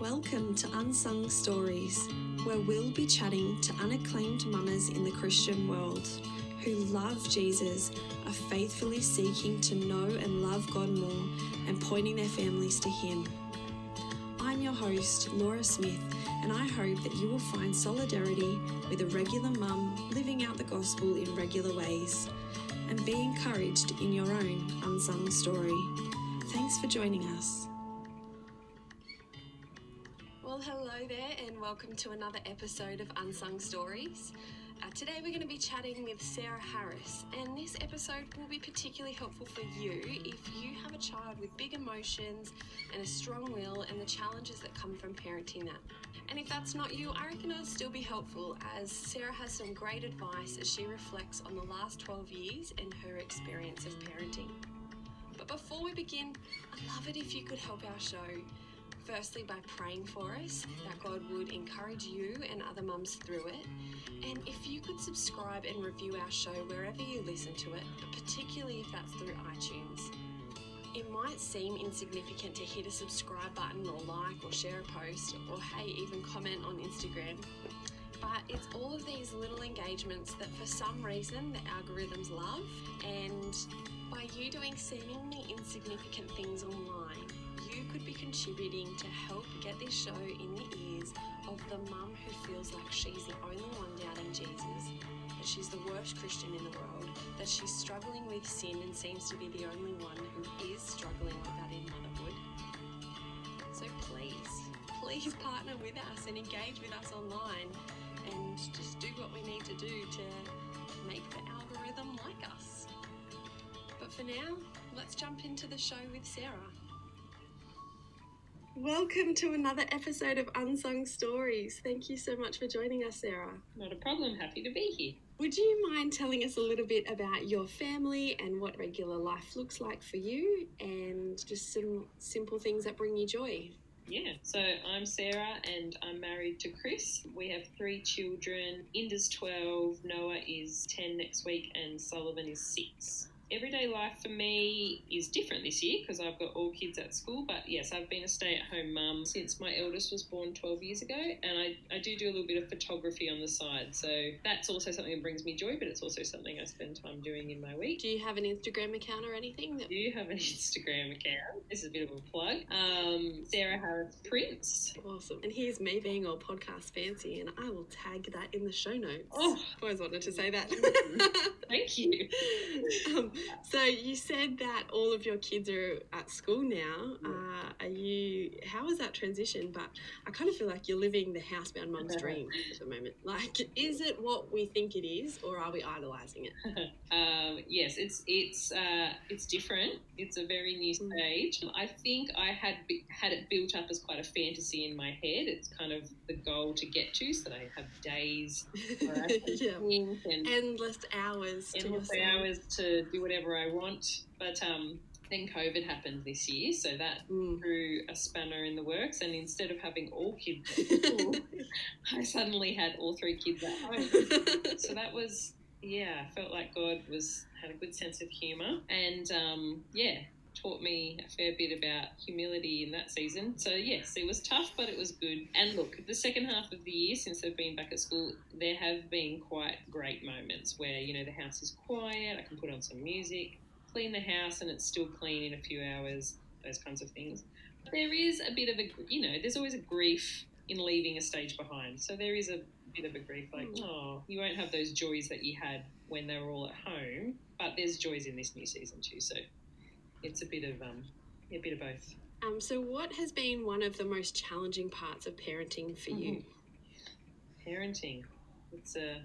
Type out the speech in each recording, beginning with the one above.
Welcome to Unsung Stories, where we'll be chatting to unacclaimed mamas in the Christian world who love Jesus, are faithfully seeking to know and love God more and pointing their families to Him. I'm your host, Laura Smith, and I hope that you will find solidarity with a regular mum living out the gospel in regular ways and be encouraged in your own unsung story. Thanks for joining us. Well, hello there and welcome to another episode of Unsung Stories. Today we're going to be chatting with Sarah Harris, and this episode will be particularly helpful for you if you have a child with big emotions and a strong will and the challenges that come from parenting that. And if that's not you, I reckon it'll still be helpful, as Sarah has some great advice as she reflects on the last 12 years and her experience of parenting. But before we begin, I'd love it if you could help our show. Firstly, by praying for us, that God would encourage you and other mums through it. And if you could subscribe and review our show wherever you listen to it, but particularly if that's through iTunes. It might seem insignificant to hit a subscribe button or like or share a post or hey, even comment on Instagram. But it's all of these little engagements that for some reason the algorithms love, and by you doing seemingly insignificant things online, you could be contributing to help get this show in the ears of the mum who feels like she's the only one doubting Jesus, that she's the worst Christian in the world, that she's struggling with sin and seems to be the only one who is struggling with that in motherhood. So please partner with us and engage with us online and just do what we need to do to make the algorithm like us. But for now, let's jump into the show with Sarah. Welcome to another episode of Unsung Stories. Thank you so much for joining us, Sarah. Not a problem. Happy to be here. Would you mind telling us a little bit about your family and what regular life looks like for you, and just some simple things that bring you joy? Yeah, so I'm Sarah and I'm married to Chris. We have 3 children. Inda's 12, Noah is 10 next week, and Sullivan is 6. Everyday life for me is different this year because I've got all kids at school, but yes, I've been a stay-at-home mum since my eldest was born 12 years ago, and I do a little bit of photography on the side, so that's also something that brings me joy, but it's also something I spend time doing in my week. Do you have an Instagram account or anything? I do have an Instagram account. This is a bit of a plug. Sarah Harris Prince. Awesome. And here's me being all podcast fancy, and I will tag that in the show notes. Oh, I've always wanted to say that. Thank you. So you said that all of your kids are at school now. How is that transition? But I kind of feel like you're living the housebound mum's dream at the moment. Like, is it what we think it is, or are we idolising it? Yes, it's different. It's a very new stage. I think I had it built up as quite a fantasy in my head. It's kind of the goal to get to, so that I have days where I can think and endless hours to do whatever I want. But then COVID happened this year, so that threw a spanner in the works, and instead of having all kids at school, I suddenly had all 3 kids at home. So that was, I felt like God had a good sense of humour, and taught me a fair bit about humility in that season. So yes, it was tough, but it was good. And look, the second half of the year, since they've been back at school, there have been quite great moments where, the house is quiet, I can put on some music, clean the house, and it's still clean in a few hours, those kinds of things. There is a bit of there's always a grief in leaving a stage behind. So there is a bit of a grief, like, you won't have those joys that you had when they were all at home, but there's joys in this new season too, so it's a bit of both. So what has been one of the most challenging parts of parenting for you? Parenting, it's a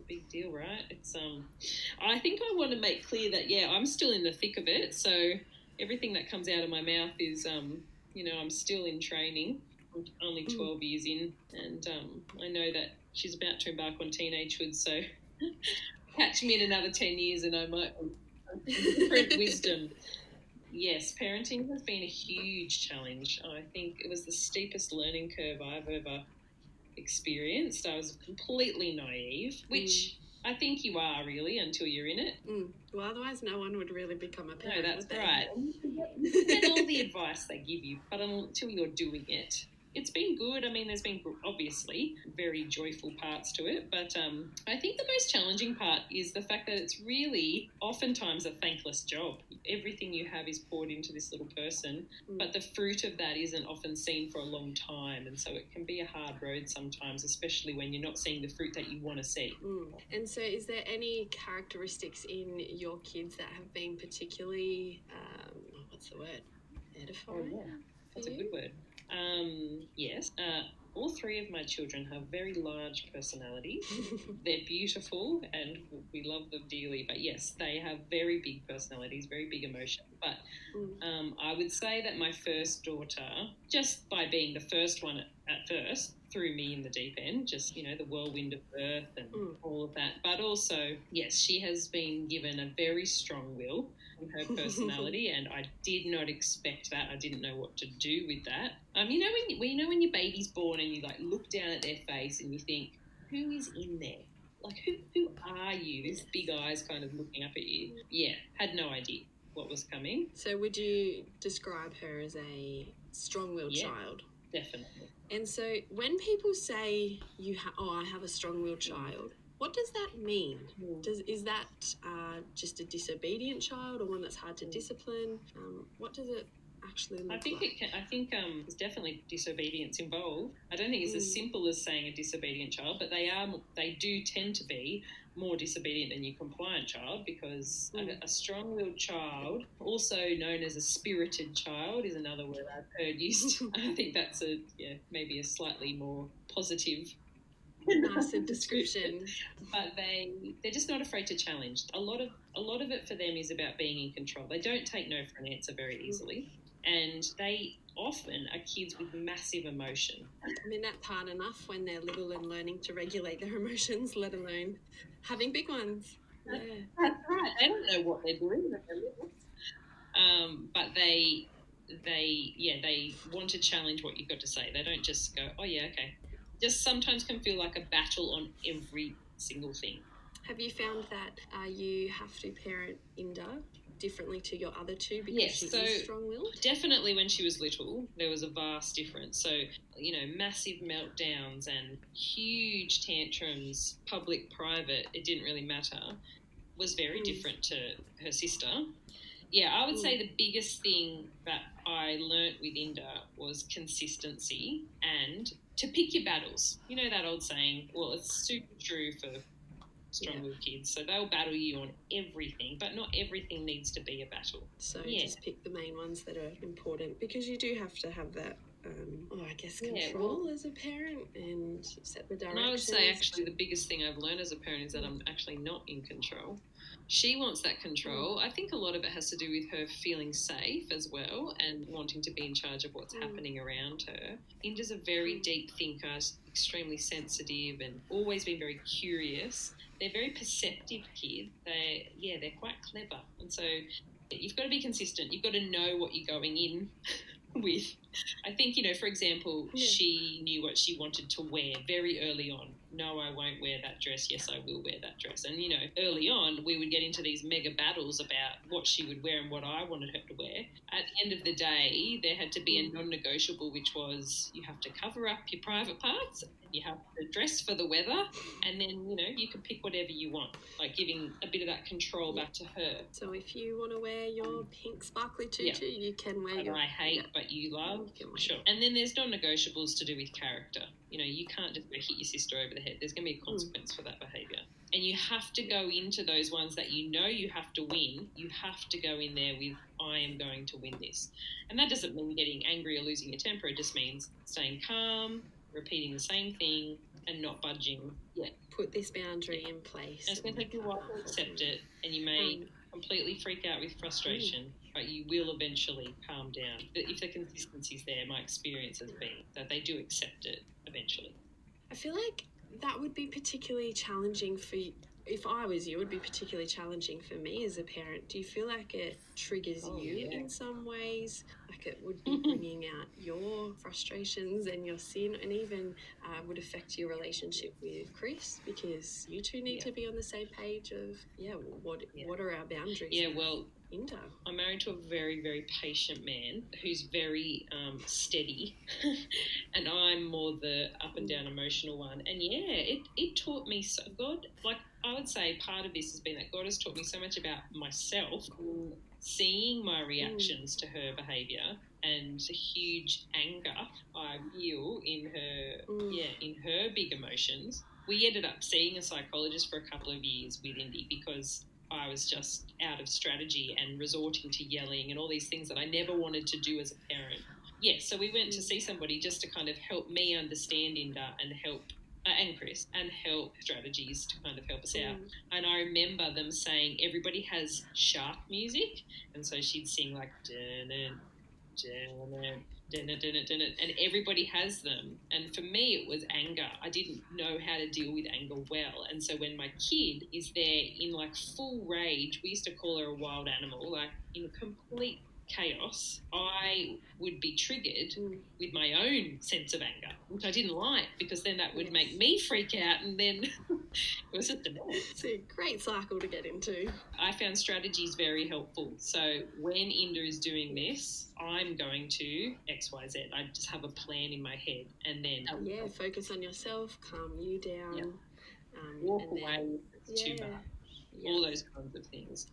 big deal, right? It's I think I want to make clear that I'm still in the thick of it, so everything that comes out of my mouth is I'm still in training. I'm only 12 years in, and I know that she's about to embark on teenagehood, so catch me in another 10 years and I might have different wisdom. Yes, parenting has been a huge challenge. I think it was the steepest learning curve I've ever experienced. I was completely naive, which I think you are really until you're in it. Well, otherwise no one would really become a parent. No, that's right. You get all the advice they give you, but until you're doing it, it's been good. I mean, there's been obviously very joyful parts to it, but I think the most challenging part is the fact that it's really oftentimes a thankless job. Everything you have is poured into this little person, but the fruit of that isn't often seen for a long time, and so it can be a hard road sometimes, especially when you're not seeing the fruit that you want to see. And so is there any characteristics in your kids that have been particularly, what's the word, edifying? Oh, yeah. That's a good word. Yes. All three of my children have very large personalities. They're beautiful and we love them dearly. But yes, they have very big personalities, very big emotion. But I would say that my first daughter, just by being the first one at first, threw me in the deep end, just, you know, the whirlwind of birth and all of that. But also, yes, she has been given a very strong will in her personality, and I did not expect that. I didn't know what to do with that. You know when your baby's born and you like look down at their face and you think, who is in there? Like, who are you? This big eyes kind of looking up at you. Yeah, had no idea what was coming. So would you describe her as a strong-willed child? Definitely. And so when people say I have a strong-willed child, what does that mean? Is that just a disobedient child or one that's hard to discipline? What does it actually look like? I think there's definitely disobedience involved. I don't think it's as simple as saying a disobedient child, but they do tend to be more disobedient than your compliant child, because a strong-willed child, also known as a spirited child, is another word I've heard used. I think that's maybe a slightly more positive nicer description. But they're just not afraid to challenge. A lot of it for them is about being in control. They don't take no for an answer very easily, and they often are kids with massive emotion. I mean, that's hard enough when they're little and learning to regulate their emotions, let alone having big ones. Yeah. That's right. They don't know what they're doing when they're little. But they want to challenge what you've got to say. They don't just go, oh yeah, okay. Just sometimes can feel like a battle on every single thing. Have you found that you have to parent Inda differently to your other two because she is strong-willed? Definitely when she was little, there was a vast difference. So, you know, massive meltdowns and huge tantrums, public, private, it didn't really matter, was very different to her sister. Yeah, I would say the biggest thing that I learnt with Inda was consistency and to pick your battles. You know that old saying, well, it's super true for strong-willed kids. So they'll battle you on everything, but not everything needs to be a battle. So just pick the main ones that are important, because you do have to have that, control as a parent and set the directions. And I would say actually the biggest thing I've learned as a parent is that I'm actually not in control. She wants that control. I think a lot of it has to do with her feeling safe as well and wanting to be in charge of what's happening around her. Inda's a very deep thinker, extremely sensitive and always been very curious. They're very perceptive kids. They're quite clever. And so you've got to be consistent. You've got to know what you're going in with. I think, you know, for example, she knew what she wanted to wear very early on. No, I won't wear that dress. Yes, I will wear that dress. And, you know, early on, we would get into these mega battles about what she would wear and what I wanted her to wear. At the end of the day, there had to be a non-negotiable, which was you have to cover up your private parts, you have to dress for the weather, and then, you know, you can pick whatever you want, like giving a bit of that control back to her. So if you want to wear your pink sparkly tutu, you can wear your... I hate, but you love. Sure. And then there's non-negotiables to do with character. You know, you can't just go hit your sister over the head. There's going to be a consequence for that behaviour. And you have to go into those ones that you know you have to win. You have to go in there with, I am going to win this. And that doesn't mean getting angry or losing your temper. It just means staying calm, repeating the same thing, and not budging. Yeah. Put this boundary in place. And it's going to take you a while to accept it, and you may completely freak out with frustration, but you will eventually calm down. If the consistency's there, my experience has been that they do accept it eventually. I feel like that would be particularly challenging if I was you, it would be particularly challenging for me as a parent. Do you feel like it triggers you in some ways? Like it would be bringing out your frustrations and your sin, and even would affect your relationship with Chris, because you two need to be on the same page of, what are our boundaries? Yeah, well, I'm married to a very, very patient man who's very steady, and I'm more the up and down emotional one. And it taught me so. God, like I would say, part of this has been that God has taught me so much about myself, seeing my reactions to her behaviour and the huge anger I feel in her big emotions. We ended up seeing a psychologist for a couple of years with Indy because I was just out of strategy and resorting to yelling and all these things that I never wanted to do as a parent. So we went to see somebody just to kind of help me understand Inda and help and Chris and help strategies to kind of help us out. And I remember them saying everybody has shark music, and so she'd sing like and everybody has them. And for me, it was anger. I didn't know how to deal with anger well. And so when my kid is there in like full rage, we used to call her a wild animal, like in complete chaos, I would be triggered with my own sense of anger, which I didn't like, because then that would make me freak out, and then it was just a mess. It's a great cycle to get into. I found strategies very helpful. So when Inda is doing this, I'm going to XYZ. I just have a plan in my head, and then focus on yourself, calm you down, walk away. It's too much. All those kinds of things.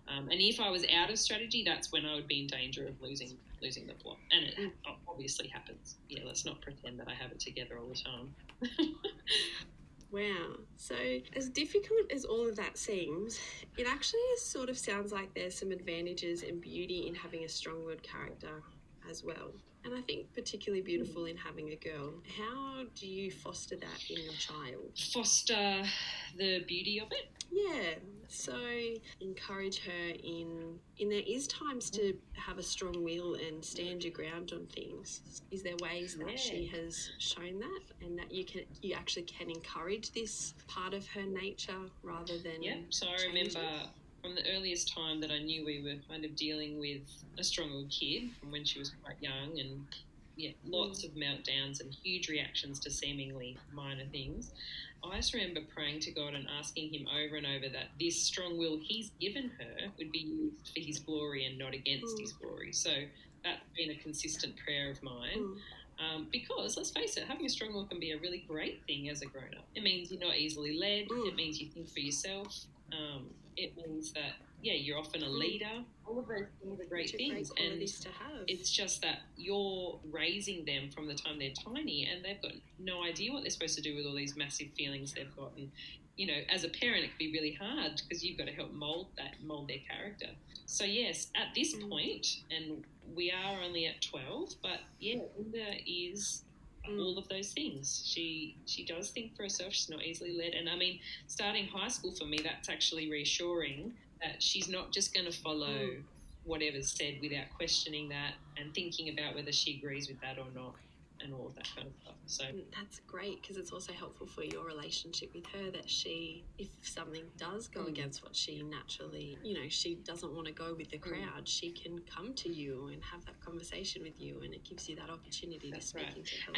And if I was out of strategy, that's when I would be in danger of losing the plot. And it obviously happens. Let's not pretend that I have it together all the time. Wow. So as difficult as all of that seems, it actually sort of sounds like there's some advantages and beauty in having a strong-willed character as well. And I think particularly beautiful in having a girl. How do you foster that in your child? Foster the beauty of it? Yeah. So encourage her in there is times to have a strong will and stand your ground on things. Is there ways that she has shown that, and that you actually can encourage this part of her nature rather than So I remember from the earliest time that I knew we were kind of dealing with a strong-willed kid, from when she was quite young, and lots of meltdowns and huge reactions to seemingly minor things. I just remember praying to God and asking him over and over that this strong will he's given her would be used for his glory and not against his glory. So that's been a consistent prayer of mine. Because, let's face it, having a strong will can be a really great thing as a grown-up. It means you're not easily led. It means you think for yourself. It means that, you're often a leader. All of those things are great things. Great qualities to have. It's just that you're raising them from the time they're tiny, and they've got no idea what they're supposed to do with all these massive feelings they've got. And, as a parent, it can be really hard because you've got to help mold their character. So, yes, at this point, and we are only at 12, but, Linda is all of those things. She does think for herself. She's not easily led. And, I mean, starting high school for me, that's actually reassuring that she's not just going to follow whatever's said without questioning that and thinking about whether she agrees with that or not, and all of that kind of stuff. So that's great, because it's also helpful for your relationship with her that she, if something does go against what she naturally, she doesn't want to go with the crowd, she can come to you and have that conversation with you, and it gives you that opportunity to speak into her.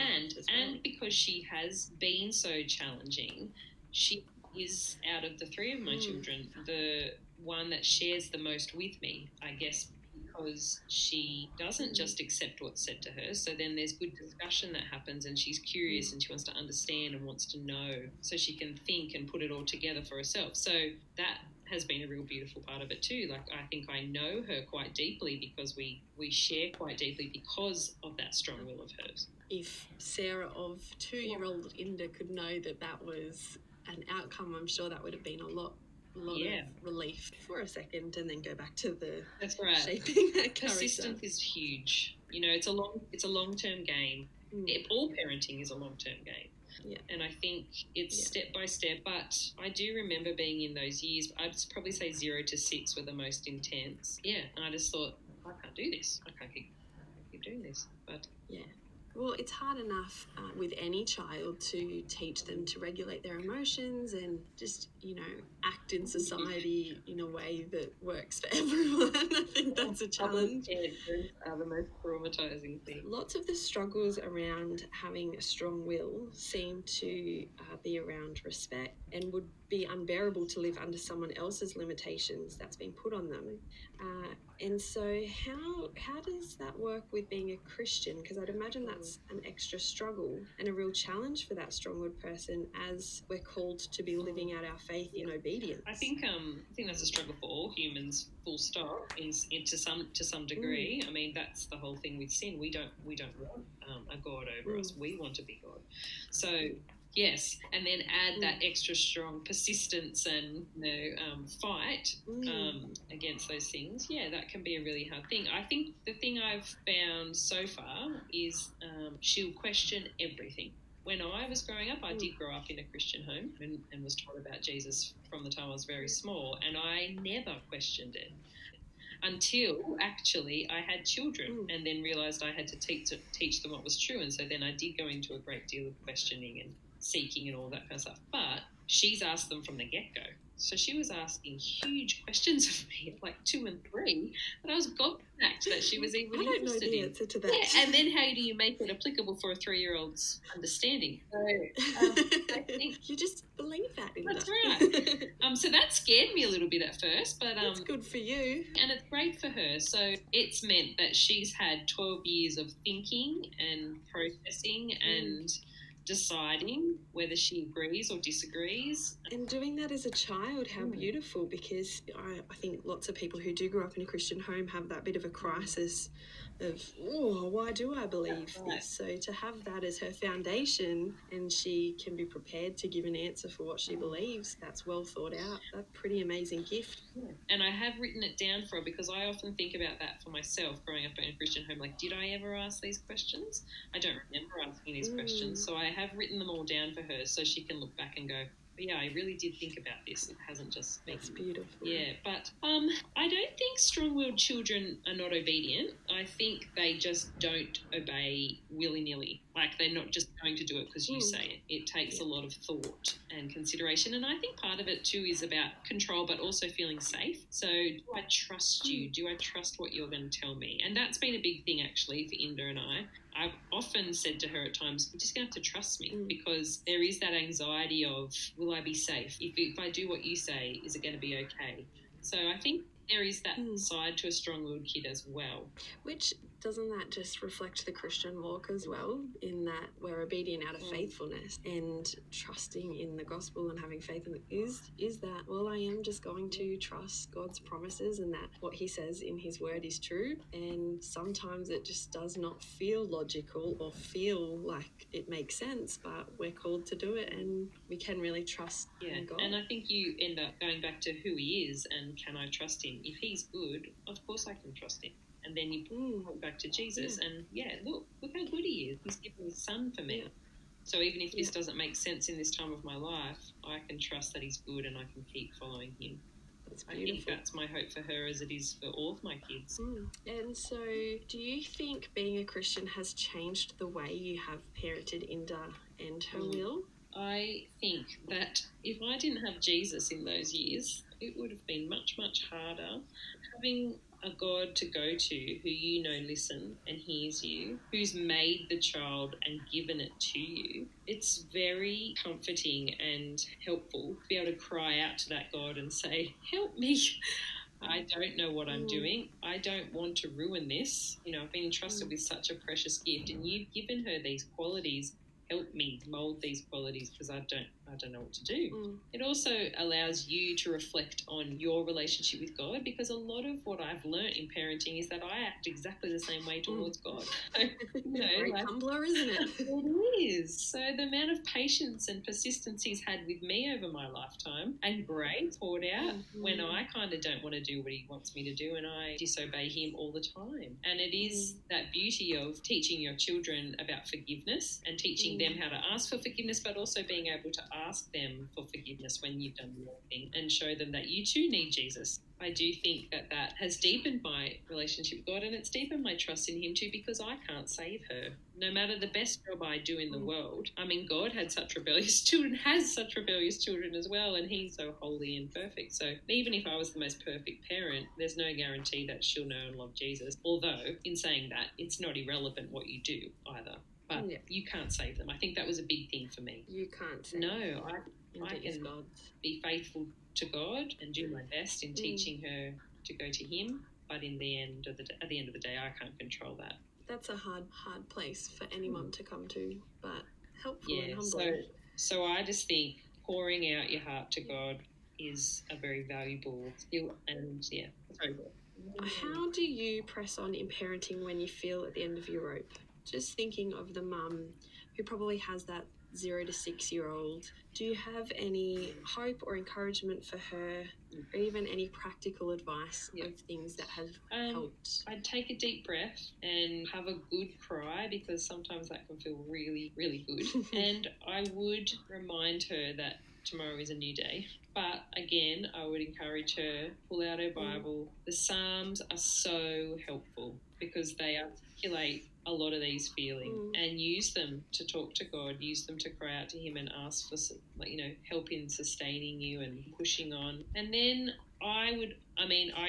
And because she has been so challenging, she is, out of the three of my children, the one that shares the most with me, I guess, because she doesn't just accept what's said to her. So then there's good discussion that happens, and she's curious and she wants to understand and wants to know, so she can think and put it all together for herself. So that has been a real beautiful part of it too. Like, I think I know her quite deeply because we share quite deeply because of that strong will of hers. If Sarah of 2-year-old Inda could know that was an outcome, I'm sure that would have been a lot of relief for a second, and then go back to the shaping that character. Persistence is huge. It's a long-term game. All parenting is a long-term game. And I think it's step by step. But I do remember being in those years, I'd probably say 0 to 6 were the most intense. And I just thought, I can't do this. I can't keep doing this. But well, it's hard enough with any child to teach them to regulate their emotions and just act in society in a way that works for everyone. I think that's a challenge. Public are the most traumatizing thing. Lots of the struggles around having a strong will seem to be around respect and would be unbearable to live under someone else's limitations that's been put on them. And so how does that work with being a Christian? Because I'd imagine that's an extra struggle and a real challenge for that strong-willed person as we're called to be living out our faith in obedience. I think that's a struggle for all humans, full stop, to some degree. I mean, that's the whole thing with sin. We don't want a God over us. We want to be God. So yes, and then add that extra strong persistence and fight against those things. Yeah, that can be a really hard thing. I think the thing I've found so far is she'll question everything. When I was growing up, I did grow up in a Christian home and was taught about Jesus from the time I was very small, and I never questioned it until actually I had children and then realised I had to teach them what was true. And so then I did go into a great deal of questioning and seeking and all that kind of stuff. But she's asked them from the get-go. So she was asking huge questions of me at like 2 and 3, and I was gobsmacked that she was even interested in. I don't know the answer to that. Yeah, and then how do you make it applicable for a 3-year-old's understanding? So I think you just believe that. That's right. So that scared me a little bit at first, but it's good for you, and it's great for her. So it's meant that she's had 12 years of thinking and processing and deciding whether she agrees or disagrees. And doing that as a child, how beautiful, because I think lots of people who do grow up in a Christian home have that bit of a crisis of, why do I believe this? So to have that as her foundation and she can be prepared to give an answer for what she believes, that's well thought out. That's a pretty amazing gift. Yeah. And I have written it down for her because I often think about that for myself growing up in a Christian home. Like, did I ever ask these questions? I don't remember asking these questions. So I have written them all down for her so she can look back and go, yeah, I really did think about this. It hasn't just been... That's beautiful. Yeah, but I don't think strong-willed children are not obedient. I think they just don't obey willy-nilly. Like, they're not just going to do it because you say it. It takes a lot of thought and consideration. And I think part of it, too, is about control but also feeling safe. So do I trust you? Do I trust what you're going to tell me? And that's been a big thing, actually, for Inda and I. I've often said to her at times, you're just going to have to trust me because there is that anxiety of, will I be safe? If I do what you say, is it going to be okay? So I think there is that side to a strong-willed kid as well. Which, doesn't that just reflect the Christian walk as well, in that we're obedient out of faithfulness and trusting in the gospel and having faith in it is that, well, I am just going to trust God's promises and that what he says in his word is true. And sometimes it just does not feel logical or feel like it makes sense, but we're called to do it and we can really trust in God. And I think you end up going back to who he is and can I trust him? If he's good, of course I can trust him. And then you point back to Jesus and, look how good he is. He's given his son for me. Yeah. So even if this doesn't make sense in this time of my life, I can trust that he's good and I can keep following him. I think that's my hope for her as it is for all of my kids. And so do you think being a Christian has changed the way you have parented Inda and her will? I think that if I didn't have Jesus in those years, it would have been much, much harder. Having a God to go to who listen and hears you, who's made the child and given it to you, it's very comforting and helpful to be able to cry out to that God and say, help me. I don't know what I'm doing. I don't want to ruin this. I've been entrusted with such a precious gift and you've given her these qualities. Help me mould these qualities because I don't know what to do. It also allows you to reflect on your relationship with God because a lot of what I've learnt in parenting is that I act exactly the same way towards God. So, Great humbler, isn't it? It is. So the amount of patience and persistence he's had with me over my lifetime and grace poured out when I kind of don't want to do what he wants me to do and I disobey him all the time. And it is that beauty of teaching your children about forgiveness and teaching them how to ask for forgiveness but also being able to ask them for forgiveness when you've done the wrong thing and show them that you too need Jesus. I do think that has deepened my relationship with God, and it's deepened my trust in him too, because I can't save her. No matter the best job I do in the world. I mean, God had such rebellious children, has such rebellious children as well, and he's so holy and perfect. So even if I was the most perfect parent, there's no guarantee that she'll know and love Jesus. Although, in saying that, it's not irrelevant what you do either. But you can't save them. I think that was a big thing for me. You can't save them. No, I can be faithful to God and do my best in teaching her to go to him. But at the end of the day, I can't control that. That's a hard place for any mum to come to, but helpful and humbling. So I just think pouring out your heart to God is a very valuable skill, and How do you press on in parenting when you feel at the end of your rope? Just thinking of the mum who probably has that 0 to 6 year old, do you have any hope or encouragement for her, or even any practical advice of things that have helped? I'd take a deep breath and have a good cry, because sometimes that can feel really, really good. And I would remind her that tomorrow is a new day. But again, I would encourage her, pull out her Bible. The Psalms are so helpful because they articulate a lot of these feelings, and use them to talk to God, use them to cry out to him and ask for, help in sustaining you and pushing on. And then I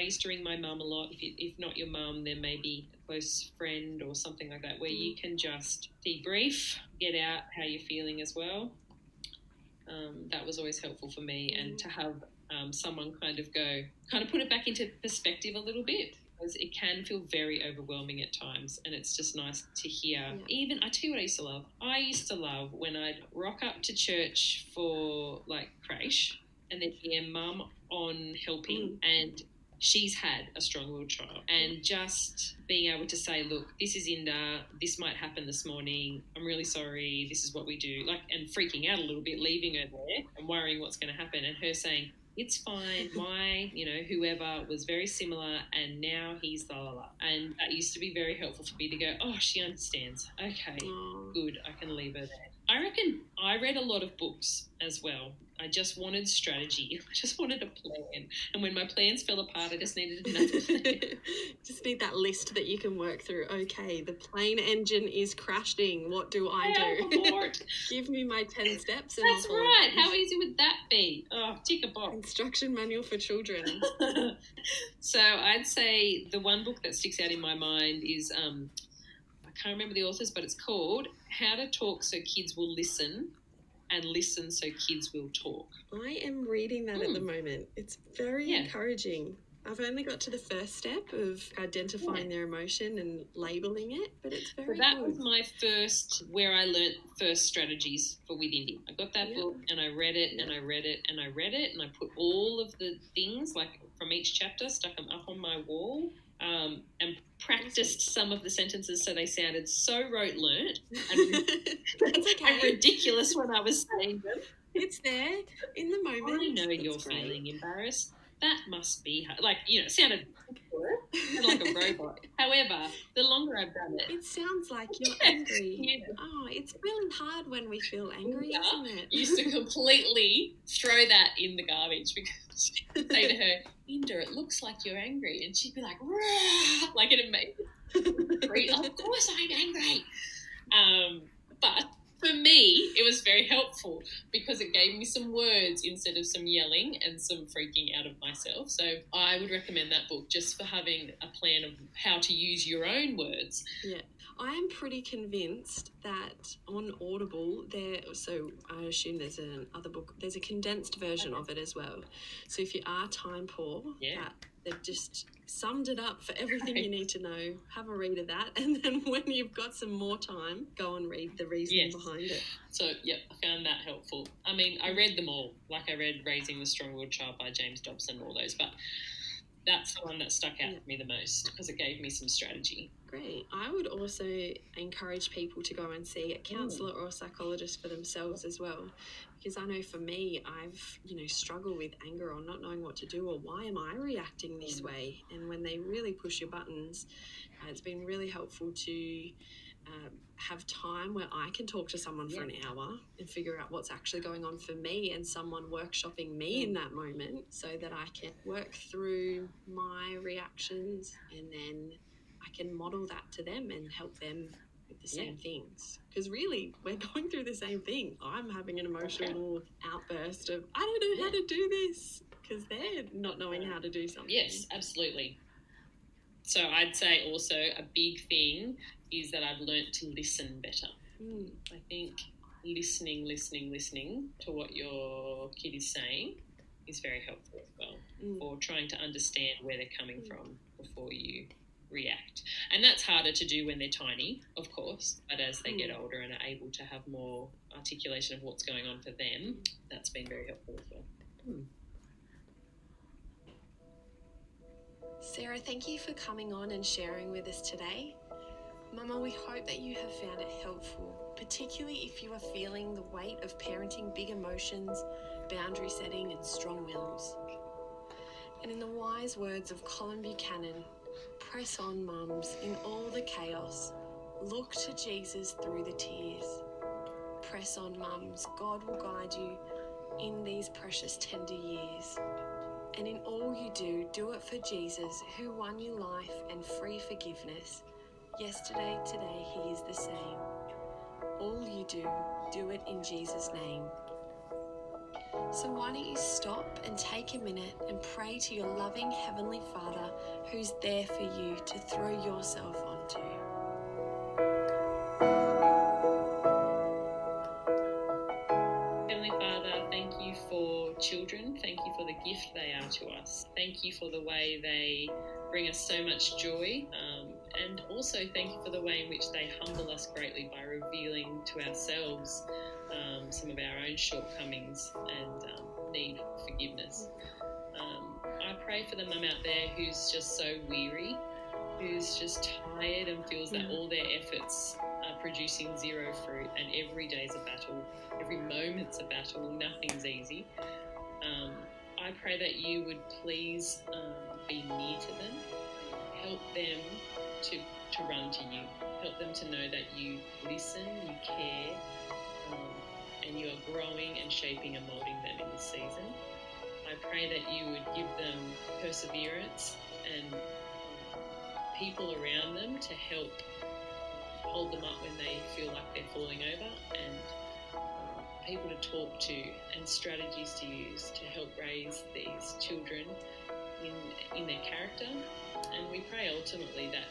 used to ring my mum a lot. If not your mum, then maybe a close friend or something like that, where you can just debrief, get out how you're feeling as well. That was always helpful for me, and to have someone kind of put it back into perspective a little bit, because it can feel very overwhelming at times, and it's just nice to hear. Even, I tell you what I used to love. I used to love when I'd rock up to church for creche, and then hear mum on helping, and she's had a strong-willed child, and just being able to say, look, this is Inda, this might happen this morning, I'm really sorry, this is what we do, and freaking out a little bit, leaving her there and worrying what's going to happen, and her saying, it's fine, my, whoever was very similar, and now he's la la la. And that used to be very helpful for me to go, oh, she understands. Okay, good, I can leave her there. I reckon I read a lot of books as well. I just wanted strategy. I just wanted a plan. And when my plans fell apart, I just needed another plan. Just need that list that you can work through. Okay, the plane engine is crashing. What do I do? Give me my 10 steps. And that's right. How easy would that be? Oh, tick a box. Instruction manual for children. So I'd say the one book that sticks out in my mind is, I can't remember the authors, but it's called How to Talk So Kids Will Listen, and Listen So Kids Will Talk. I am reading that at the moment. It's very encouraging. I've only got to the first step of identifying their emotion and labelling it, but it's very good. So that was my first, where I learnt first strategies for with Indy. I got that book and I read it and I read it and I read it, and I put all of the things from each chapter, stuck them up on my wall, and practiced some of the sentences so they sounded so rote-learnt and ridiculous when I was saying them. It's there in the moment. I know you're feeling embarrassed. That must be sounded like a robot. However, the longer I've done it, it sounds like you're angry. Yeah. Oh, it's really hard when we feel angry, isn't it? I used to completely throw that in the garbage, because I'd say to her, Inda, it looks like you're angry, and she'd be like, rah! Like it made me. Of course I'm angry. But for me, it was very helpful because it gave me some words instead of some yelling and some freaking out of myself. So I would recommend that book just for having a plan of how to use your own words. Yeah. I am pretty convinced that on Audible, so I assume there's another book, there's a condensed version of it as well. So if you are time poor, they've just summed it up for everything you need to know. Have a read of that, and then when you've got some more time, go and read the reasoning behind it. So, I found that helpful. I mean, I read them all. I read Raising the Strong-Willed Child by James Dobson, all those, but that's the one that stuck out for me the most because it gave me some strategy. Great. I would also encourage people to go and see a counsellor or a psychologist for themselves as well, because I know for me, I've, struggled with anger or not knowing what to do, or why am I reacting this way? And when they really push your buttons, it's been really helpful to have time where I can talk to someone for an hour and figure out what's actually going on for me, and someone workshopping me in that moment so that I can work through my reactions, and then I can model that to them and help them with the same things. Because really, we're going through the same thing. I'm having an emotional outburst of, I don't know how to do this, because they're not knowing how to do something. Yes, absolutely. So I'd say also a big thing is that I've learnt to listen better. I think listening to what your kid is saying is very helpful as well, for trying to understand where they're coming from before you react. And that's harder to do when they're tiny, of course, but as they get older and are able to have more articulation of what's going on for them, that's been very helpful as well. Sarah, thank you for coming on and sharing with us today. Mama, we hope that you have found it helpful, particularly if you are feeling the weight of parenting big emotions, boundary setting and strong wills. And in the wise words of Colin Buchanan, press on, mums, in all the chaos. Look to Jesus through the tears. Press on, mums, God will guide you in these precious tender years. And in all you do it for Jesus, who won you life and free forgiveness. Yesterday, today, he is the same. All you do it in Jesus' name. So why don't you stop and take a minute and pray to your loving Heavenly Father who's there for you to throw yourself onto. Heavenly Father, thank you for children. Thank you for the gift they are to us. Thank you for the way they bring us so much joy, and also thank you for the way in which they humble us greatly by revealing to ourselves some of our own shortcomings and need for forgiveness. I pray for the mum out there who's just so weary, who's just tired and feels that all their efforts are producing zero fruit, and every day's a battle, every moment's a battle, nothing's easy. I pray that you would please be near to them, help them to run to you, help them to know that you listen, you care, and you are growing and shaping and moulding them in this season. I pray that you would give them perseverance and people around them to help hold them up when they feel like they're falling over, and people to talk to and strategies to use to help raise these children in their character. And we pray ultimately that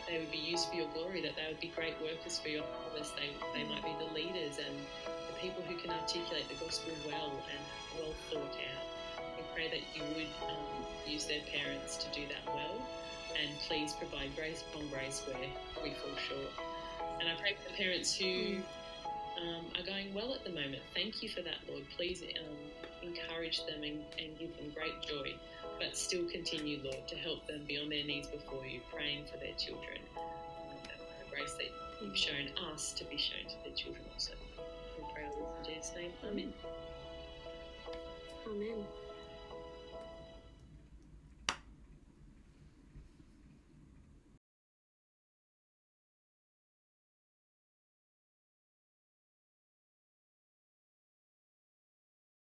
they would be used for your glory, that they would be great workers for your harvest. They might be the leaders and the people who can articulate the gospel well and well thought out. We pray that you would use their parents to do that well, and please provide grace upon grace where we fall short. And I pray for the parents who are going well at the moment. Thank you for that, Lord. Please encourage them and give them great joy, but still continue, Lord, to help them be on their knees before you, praying for their children. And the grace that you've shown us to be shown to their children also. We pray all this in Jesus' name. Amen. Amen.